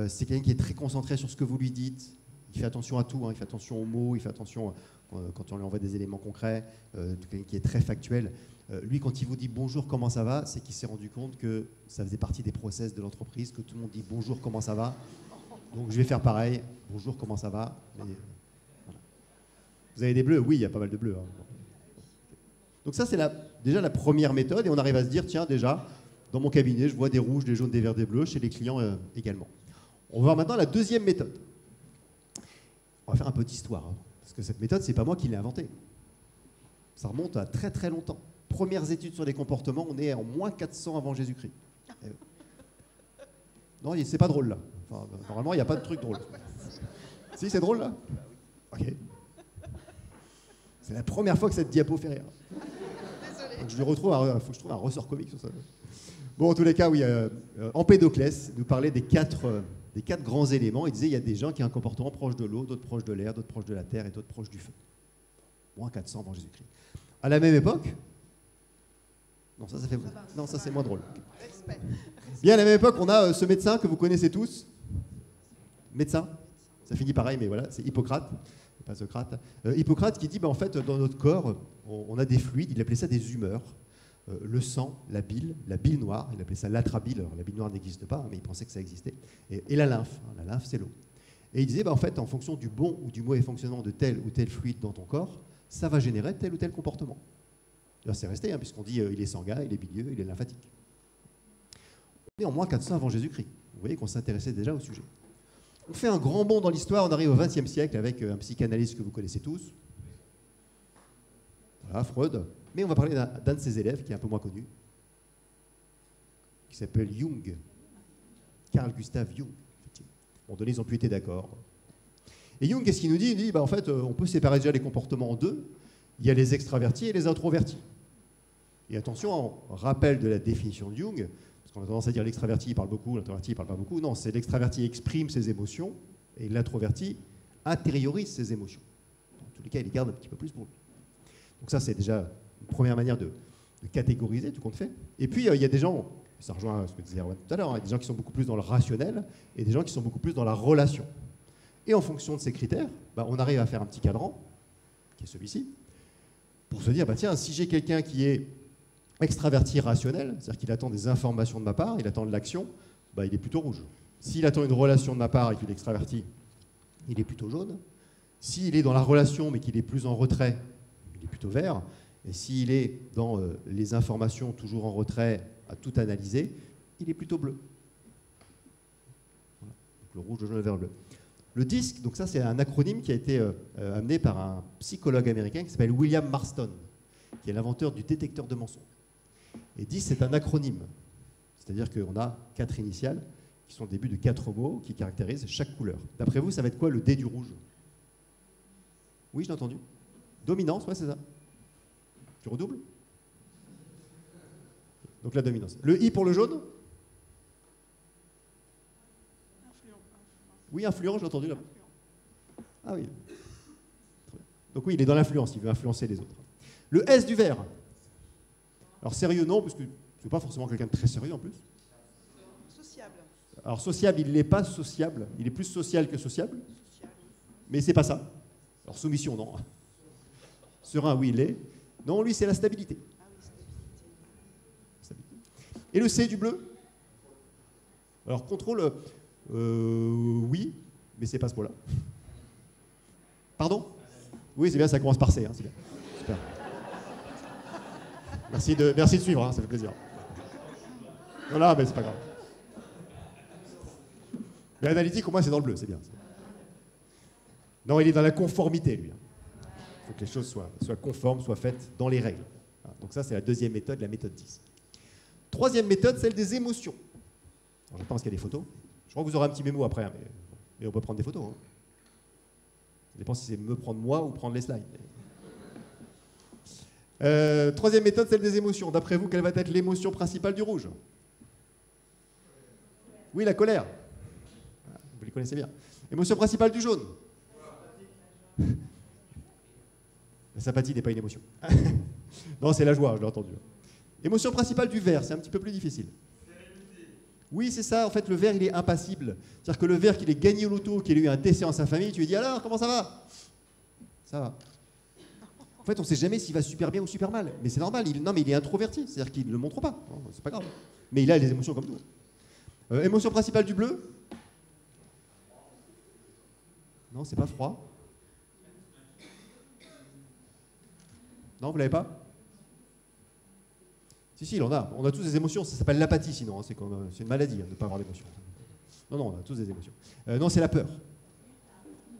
Speaker 6: C'est quelqu'un qui est très concentré sur ce que vous lui dites. Il fait attention à tout, hein. Il fait attention aux mots, il fait attention quand on lui envoie des éléments concrets. Quelqu'un qui est très factuel. Lui, quand il vous dit bonjour, comment ça va, c'est qu'il s'est rendu compte que ça faisait partie des process de l'entreprise, que tout le monde dit bonjour, comment ça va. Donc je vais faire pareil. Bonjour, comment ça va? Mais, voilà. Vous avez des bleus? Oui, il y a pas mal de bleus. Hein. Donc ça, c'est déjà la première méthode. Et on arrive à se dire, tiens, déjà, dans mon cabinet, je vois des rouges, des jaunes, des verts, des bleus, chez les clients également. On va voir maintenant la deuxième méthode. On va faire un peu d'histoire. Hein, parce que cette méthode, c'est pas moi qui l'ai inventée. Ça remonte à très très longtemps. Premières études sur les comportements, on est en moins 400 avant Jésus-Christ. Non, c'est pas drôle là. Enfin, normalement, il n'y a pas de truc drôle. Si, c'est drôle là? Ok. C'est la première fois que cette diapo fait rire. Donc, je lui retrouve faut que je trouve un ressort comique sur ça. Bon, en tous les cas, oui, Empédoclès nous parlait des quatre grands éléments. Il disait il y a des gens qui ont un comportement proche de l'eau, d'autres proches de l'air, d'autres proches de la terre et d'autres proches du feu. Moins 400 avant Jésus-Christ. À la même époque, non, ça c'est moins drôle. Bien, à la même époque, on a ce médecin que vous connaissez tous. Médecin, ça finit pareil, mais voilà, c'est Hippocrate, pas Socrate. Hippocrate qui dit, en fait, dans notre corps, on a des fluides, il appelait ça des humeurs. Le sang, la bile noire, il appelait ça l'atrabile. Alors, la bile noire n'existe pas, mais il pensait que ça existait. Et la lymphe, hein, la lymphe, c'est l'eau. Et il disait, en fait, en fonction du bon ou du mauvais fonctionnement de tel ou tel fluide dans ton corps, ça va générer tel ou tel comportement. Là, c'est resté, hein, puisqu'on dit il est sanguin, il est bilieux, il est lymphatique. On est en moins 400 avant Jésus-Christ. Vous voyez qu'on s'intéressait déjà au sujet. On fait un grand bond dans l'histoire, on arrive au XXe siècle avec un psychanalyste que vous connaissez tous. Voilà, Freud. Mais on va parler d'un de ses élèves qui est un peu moins connu, qui s'appelle Jung. Carl Gustav Jung. Bon, donné, ils n'ont plus été d'accord. Et Jung, qu'est-ce qu'il nous dit? Il dit, en fait, on peut séparer déjà les comportements en deux. Il y a les extravertis et les introvertis. Et attention, on rappelle de la définition de Jung, parce qu'on a tendance à dire l'extraverti il parle beaucoup, l'introverti il parle pas beaucoup. Non, c'est l'extraverti exprime ses émotions et l'introverti intériorise ses émotions. Dans tous les cas, il les garde un petit peu plus pour lui. Donc ça, c'est déjà une première manière de catégoriser tout compte fait. Et puis, il y a des gens, ça rejoint ce que disait Erwan tout à l'heure, il y a des gens qui sont beaucoup plus dans le rationnel et des gens qui sont beaucoup plus dans la relation. Et en fonction de ces critères, on arrive à faire un petit cadran, qui est celui-ci, pour se dire, tiens, si j'ai quelqu'un qui est extraverti rationnel, c'est-à-dire qu'il attend des informations de ma part, il attend de l'action, il est plutôt rouge. S'il attend une relation de ma part et qu'il est extraverti, il est plutôt jaune. S'il est dans la relation mais qu'il est plus en retrait, il est plutôt vert. Et s'il est dans les informations toujours en retrait, à tout analyser, il est plutôt bleu. Voilà. Donc, le rouge, le jaune, le vert, le bleu. Le DISC, donc ça c'est un acronyme qui a été amené par un psychologue américain qui s'appelle William Marston, qui est l'inventeur du détecteur de mensonges. Et DISC c'est un acronyme, c'est-à-dire qu'on a 4 initiales qui sont le début de 4 mots qui caractérisent chaque couleur. D'après vous, ça va être quoi le D du rouge? Oui, je l'ai entendu. Dominance, ouais c'est ça. Tu redoubles? Donc la dominance. Le I pour le jaune? Oui, influent, j'ai entendu là. Ah oui. Donc oui, il est dans l'influence, il veut influencer les autres. Le S du vert. Alors sérieux, non, parce que c'est pas forcément quelqu'un de très sérieux en plus.
Speaker 12: Sociable.
Speaker 6: Alors sociable, il n'est pas sociable. Il est plus social que sociable. Mais c'est pas ça. Alors soumission, non. Serein, oui, il est. Non, lui, c'est la stabilité. Et le C du bleu? Alors contrôle... oui, mais c'est pas ce mot-là. Pardon? Oui, c'est bien, ça commence par C. Hein, c'est bien. Super. Merci de suivre, hein, ça fait plaisir. Voilà, mais c'est pas grave. Mais analytique, au moins, c'est dans le bleu, c'est bien. Non, il est dans la conformité, lui. Il faut que les choses soient conformes, soient faites dans les règles. Donc ça, c'est la deuxième méthode, la méthode 10. Troisième méthode, celle des émotions. Alors, je pense qu'il y a des photos. Je crois que vous aurez un petit mémo après, hein, mais on peut prendre des photos. Hein. Ça dépend si c'est me prendre moi ou prendre les slides. Troisième méthode, celle des émotions. D'après vous, quelle va être l'émotion principale du rouge? Oui, la colère. Vous les connaissez bien. Émotion principale du jaune? La sympathie n'est pas une émotion. Non, c'est la joie, je l'ai entendu. Émotion principale du vert, c'est un petit peu plus difficile. Oui, c'est ça. En fait, le vert, il est impassible. C'est-à-dire que le vert, qu'il ait gagné au loto, qu'il ait eu un décès en sa famille, tu lui dis alors, comment ça va? Ça va. En fait, on ne sait jamais s'il va super bien ou super mal. Mais c'est normal. Non, mais il est introverti. C'est-à-dire qu'il ne le montre pas. C'est pas grave. Mais il a les émotions comme tout. Émotion principale du bleu? Non, c'est pas froid. Non, vous l'avez pas? Si, il en a. On a tous des émotions. Ça s'appelle l'apathie, sinon. Hein. C'est une maladie de ne pas avoir d'émotions. Non, on a tous des émotions. Non, c'est la peur.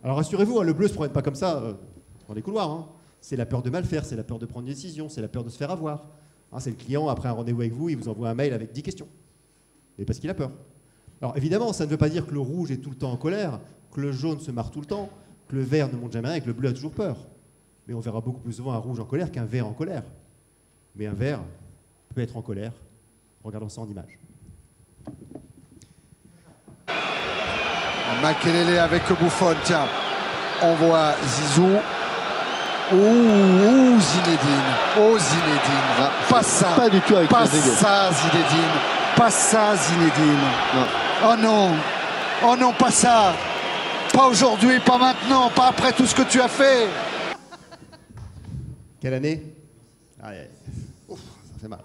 Speaker 6: Alors rassurez-vous, hein, le bleu ne se promène pas comme ça dans les couloirs. Hein. C'est la peur de mal faire, c'est la peur de prendre une décision, c'est la peur de se faire avoir. Hein, c'est le client, après un rendez-vous avec vous, il vous envoie un mail avec 10 questions. Et parce qu'il a peur. Alors évidemment, ça ne veut pas dire que le rouge est tout le temps en colère, que le jaune se marre tout le temps, que le vert ne monte jamais rien et que le bleu a toujours peur. Mais on verra beaucoup plus souvent un rouge en colère qu'un vert en colère. Mais un vert peut être en colère. Regardons ça en image.
Speaker 13: Makelele avec Buffon, tiens. On voit Zizou. Ouh, Zinedine. Oh, Zinedine. Pas ça.
Speaker 14: Pas du tout avec
Speaker 13: pas ça, Zinedine. Pas ça, Zinedine. Non. Oh non. Oh non, pas ça. Pas aujourd'hui, pas maintenant, pas après tout ce que tu as fait.
Speaker 6: Quelle année? Ouf, ça fait mal.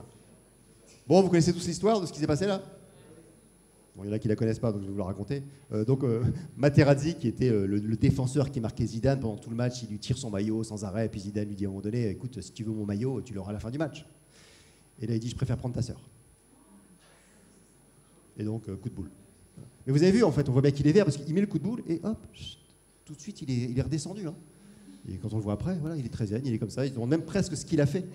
Speaker 6: Bon, vous connaissez tous l'histoire de ce qui s'est passé là? Bon, il y en a qui ne la connaissent pas, donc je vais vous la raconter. Materazzi, qui était le défenseur qui marquait Zidane pendant tout le match, il lui tire son maillot sans arrêt, et puis Zidane lui dit à un moment donné, écoute, si tu veux mon maillot, tu l'auras à la fin du match. Et là, il dit, je préfère prendre ta sœur. Et donc, coup de boule. Mais vous avez vu, en fait, on voit bien qu'il est vert, parce qu'il met le coup de boule, et hop, tout de suite, il est redescendu. Hein. Et quand on le voit après, voilà, il est très zen, il est comme ça, il demande même presque ce qu'il a fait.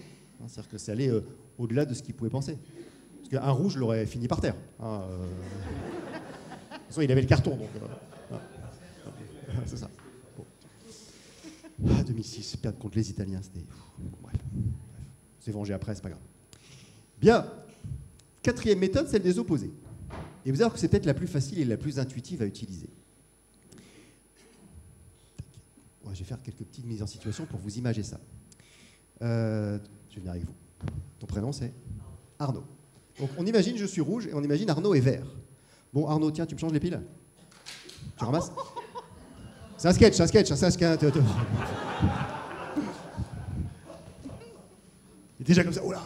Speaker 6: Hein, c'est-à-dire que c'est allé au-delà de ce qu'il pouvait penser. Parce qu'un rouge l'aurait fini par terre. Hein, De toute façon, il avait le carton, donc... c'est ça. Bon. 2006, perdre contre les Italiens, c'était... Bref. C'est vengé après, c'est pas grave. Bien. Quatrième méthode, celle des opposés. Et vous allez voir que c'est peut-être la plus facile et la plus intuitive à utiliser. Ouais, je vais faire quelques petites mises en situation pour vous imager ça. Je vais venir avec vous. Ton prénom, c'est Arnaud. Donc on imagine je suis rouge et on imagine Arnaud est vert. Bon Arnaud, tiens, tu me changes les piles? Tu ramasses? C'est un sketch, c'est un sketch. Il est déjà comme ça, oh là.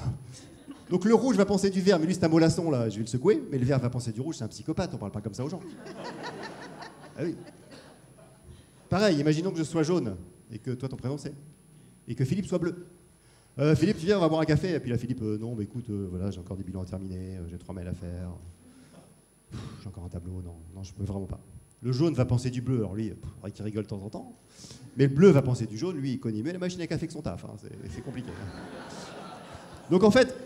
Speaker 6: Donc le rouge va penser du vert, mais lui c'est un mollasson là, je vais le secouer, mais le vert va penser du rouge, c'est un psychopathe, on parle pas comme ça aux gens. Ah oui. Pareil, imaginons que je sois jaune, et que toi ton prénom c'est, et que Philippe soit bleu. Philippe, tu viens, on va boire un café. Et puis là, Philippe, non, mais écoute, voilà, j'ai encore des bilans à terminer, j'ai 3 mails à faire. J'ai encore un tableau, non, je peux vraiment pas. Le jaune va penser du bleu, alors lui, il rigole de temps en temps. Mais le bleu va penser du jaune, lui, il connaît mieux la machine à café que son taf, hein, c'est compliqué. Donc en fait,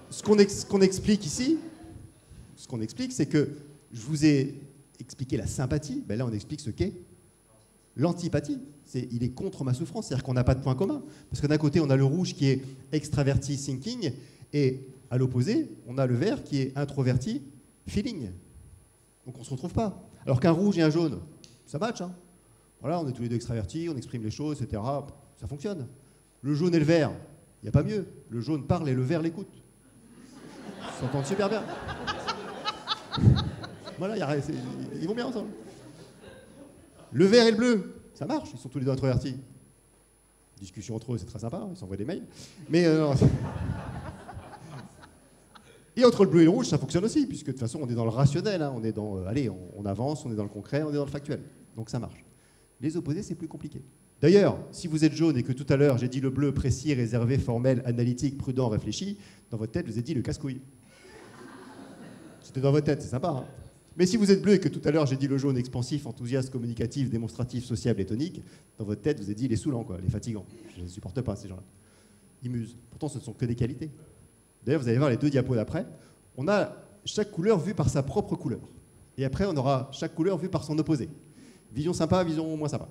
Speaker 6: ce qu'on explique ici, c'est que je vous ai expliqué la sympathie, ben là on explique ce qu'est l'antipathie. Il est contre ma souffrance, c'est-à-dire qu'on n'a pas de point commun. Parce que d'un côté, on a le rouge qui est extraverti thinking, et à l'opposé, on a le vert qui est introverti feeling. Donc on ne se retrouve pas. Alors qu'un rouge et un jaune, ça match. Hein. Voilà, on est tous les deux extravertis, on exprime les choses, etc. Ça fonctionne. Le jaune et le vert, il n'y a pas mieux. Le jaune parle et le vert l'écoute. Ils s'entendent super bien. Voilà, ils vont bien ensemble. Le vert et le bleu, ça marche, ils sont tous les deux introvertis. Discussion entre eux, c'est très sympa, ils s'envoient des mails. Mais non. Et entre le bleu et le rouge, ça fonctionne aussi, puisque de toute façon, on est dans le rationnel, hein, on est dans, allez, on avance, on est dans le concret, on est dans le factuel. Donc ça marche. Les opposés, c'est plus compliqué. D'ailleurs, si vous êtes jaune et que tout à l'heure, j'ai dit le bleu précis, réservé, formel, analytique, prudent, réfléchi, dans votre tête, je vous ai dit le casse-couille. C'était dans votre tête, c'est sympa. Hein. Mais si vous êtes bleu et que tout à l'heure j'ai dit le jaune expansif, enthousiaste, communicatif, démonstratif, sociable et tonique, dans votre tête vous avez dit les saoulants, quoi, les fatigants. Je ne supporte pas ces gens-là. Ils musent. Pourtant ce ne sont que des qualités. D'ailleurs vous allez voir les 2 diapos d'après. On a chaque couleur vue par sa propre couleur. Et après on aura chaque couleur vue par son opposé. Vision sympa, vision moins sympa.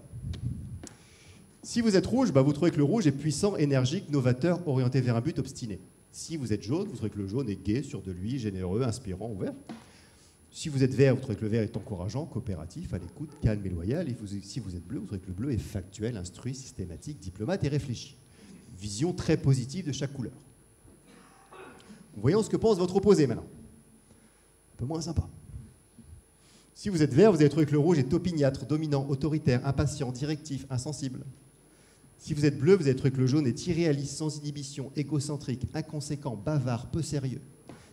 Speaker 6: Si vous êtes rouge, vous trouvez que le rouge est puissant, énergique, novateur, orienté vers un but, obstiné. Si vous êtes jaune, vous trouvez que le jaune est gai, sûr de lui, généreux, inspirant, ouvert. Si vous êtes vert, vous trouvez que le vert est encourageant, coopératif, à l'écoute, calme et loyal. Et si vous êtes bleu, vous trouvez que le bleu est factuel, instruit, systématique, diplomate et réfléchi. Vision très positive de chaque couleur. Voyons ce que pense votre opposé maintenant. Un peu moins sympa. Si vous êtes vert, vous allez trouver que le rouge est opiniâtre, dominant, autoritaire, impatient, directif, insensible. Si vous êtes bleu, vous allez trouver que le jaune est irréaliste, sans inhibition, égocentrique, inconséquent, bavard, peu sérieux.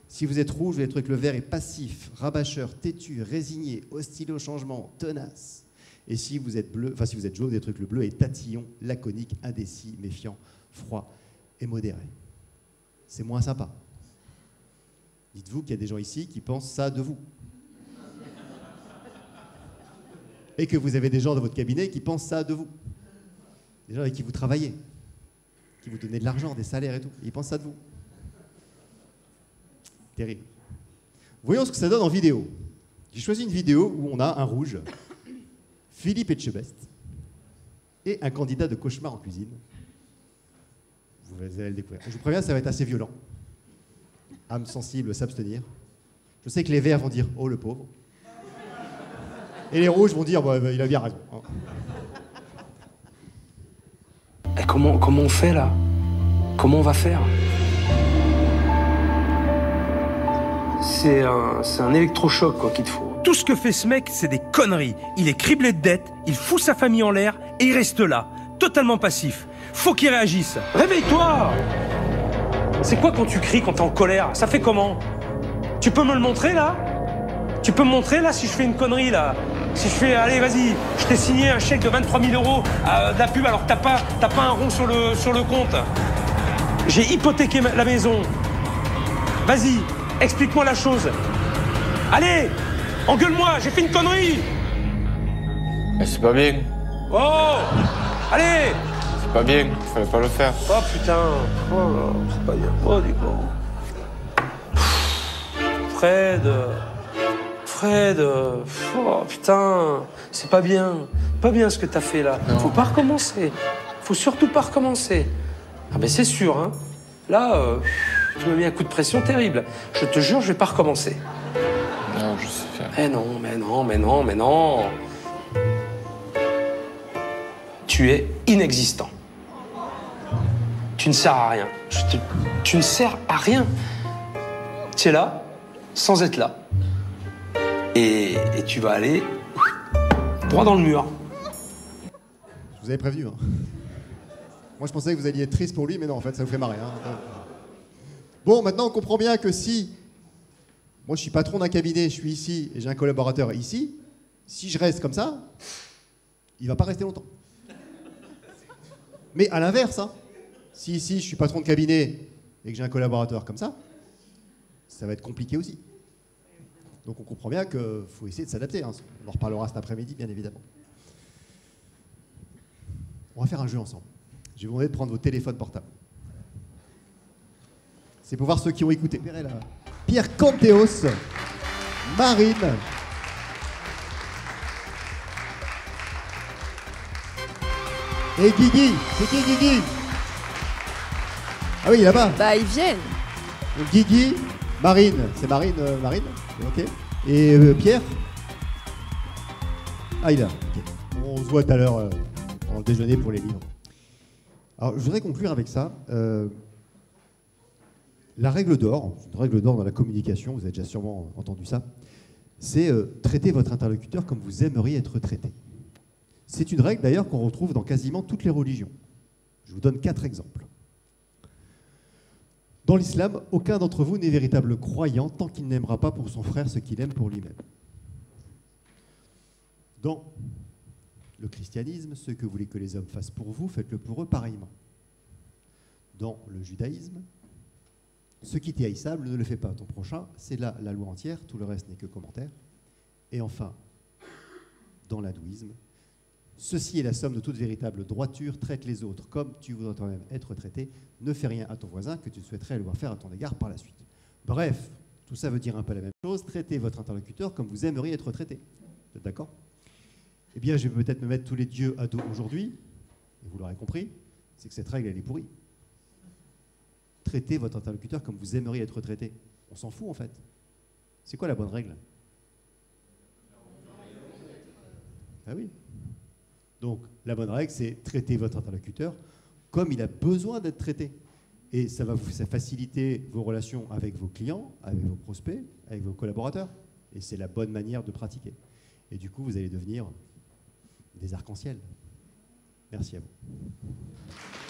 Speaker 6: Si vous êtes rouge, vous allez trouver que le vert est passif, rabâcheur, têtu, résigné, hostile au changement, tenace. Et si vous êtes jaune, vous allez trouver que le bleu est tatillon, laconique, indécis, méfiant, froid et modéré. C'est moins sympa. Dites-vous qu'il y a des gens ici qui pensent ça de vous. Et que vous avez des gens dans votre cabinet qui pensent ça de vous. Des gens avec qui vous travaillez, qui vous donnent de l'argent, des salaires et tout. Ils pensent ça de vous. Terrible. Voyons ce que ça donne en vidéo. J'ai choisi une vidéo où on a un rouge, Philippe Etchebest, et un candidat de cauchemar en cuisine. Vous allez le découvrir. Je vous préviens, ça va être assez violent. Âme sensible, s'abstenir. Je sais que les verts vont dire « Oh, le pauvre ». Et les rouges vont dire « Il a bien raison ».
Speaker 14: Et comment on fait là? Comment on va faire? C'est un électrochoc quoi qu'il te faut.
Speaker 15: Tout ce que fait ce mec, c'est des conneries. Il est criblé de dettes, il fout sa famille en l'air et il reste là, totalement passif. Faut qu'il réagisse.
Speaker 14: Réveille-toi! C'est quoi quand tu cries, quand t'es en colère? Ça fait comment? Tu peux me le montrer là? Tu peux me montrer là si je fais une connerie là? Si je fais, allez vas-y, je t'ai signé un chèque de 23 000 € de la pub alors que t'as pas un rond sur le compte. J'ai hypothéqué la maison. Vas-y, explique-moi la chose. Allez, engueule-moi, j'ai fait une connerie.
Speaker 16: Mais c'est pas bien.
Speaker 14: Oh, allez.
Speaker 16: C'est pas bien, fallait pas le faire.
Speaker 14: Oh putain, oh là, c'est pas bien. Oh dis donc. Fred, oh putain, c'est pas bien ce que t'as fait là. Non. Faut pas recommencer. Faut surtout pas recommencer. Ah ben c'est sûr, hein. Là, tu m'as mis un coup de pression terrible. Je te jure, je vais pas recommencer.
Speaker 16: Non, je sais faire.
Speaker 14: Mais non. Tu es inexistant. Tu ne sers à rien. Tu ne sers à rien. Tu es là, sans être là. Et tu vas aller droit dans le mur.
Speaker 6: Je vous avais prévenu. Hein. Moi, je pensais que vous alliez être triste pour lui, mais non, en fait, ça vous fait marrer. Hein. Bon, maintenant, on comprend bien que si moi, je suis patron d'un cabinet, je suis ici, et j'ai un collaborateur ici, si je reste comme ça, il va pas rester longtemps. Mais à l'inverse, hein, si ici, je suis patron de cabinet et que j'ai un collaborateur comme ça va être compliqué aussi. Donc on comprend bien qu'il faut essayer de s'adapter. Hein. On en reparlera cet après-midi, bien évidemment. On va faire un jeu ensemble. Je vais vous demander de prendre vos téléphones portables. C'est pour voir ceux qui ont écouté. Pierre Canteos, Marine, et Guigui. C'est qui Guigui? Ah oui, là-bas.
Speaker 17: Bah, ils viennent.
Speaker 6: Donc, Guigui, Marine. C'est Marine, ok. Et Pierre? Ah, il est là. Okay. On se voit tout à l'heure pendant le déjeuner pour les livres. Alors, je voudrais conclure avec ça. La règle d'or, une règle d'or dans la communication, vous avez déjà sûrement entendu ça, c'est traiter votre interlocuteur comme vous aimeriez être traité. C'est une règle d'ailleurs qu'on retrouve dans quasiment toutes les religions. Je vous donne 4 exemples. Dans l'islam, aucun d'entre vous n'est véritable croyant tant qu'il n'aimera pas pour son frère ce qu'il aime pour lui-même. Dans le christianisme, ce que vous voulez que les hommes fassent pour vous, faites-le pour eux pareillement. Dans le judaïsme, ce qui t'est haïssable, ne le fais pas à ton prochain, c'est là la loi entière, tout le reste n'est que commentaire. Et enfin, dans l'hindouisme, ceci est la somme de toute véritable droiture, traite les autres comme tu voudrais toi-même être traité, ne fais rien à ton voisin que tu souhaiterais le voir faire à ton égard par la suite. Bref, tout ça veut dire un peu la même chose, traitez votre interlocuteur comme vous aimeriez être traité. Vous êtes d'accord? Eh bien, je vais peut-être me mettre tous les dieux à dos aujourd'hui, et vous l'aurez compris, c'est que cette règle, elle est pourrie. Traitez votre interlocuteur comme vous aimeriez être traité. On s'en fout, en fait. C'est quoi la bonne règle? Ah oui. Donc, la bonne règle, c'est traiter votre interlocuteur comme il a besoin d'être traité. Et ça va vous faciliter vos relations avec vos clients, avec vos prospects, avec vos collaborateurs. Et c'est la bonne manière de pratiquer. Et du coup, vous allez devenir des arcs-en-ciel. Merci à vous.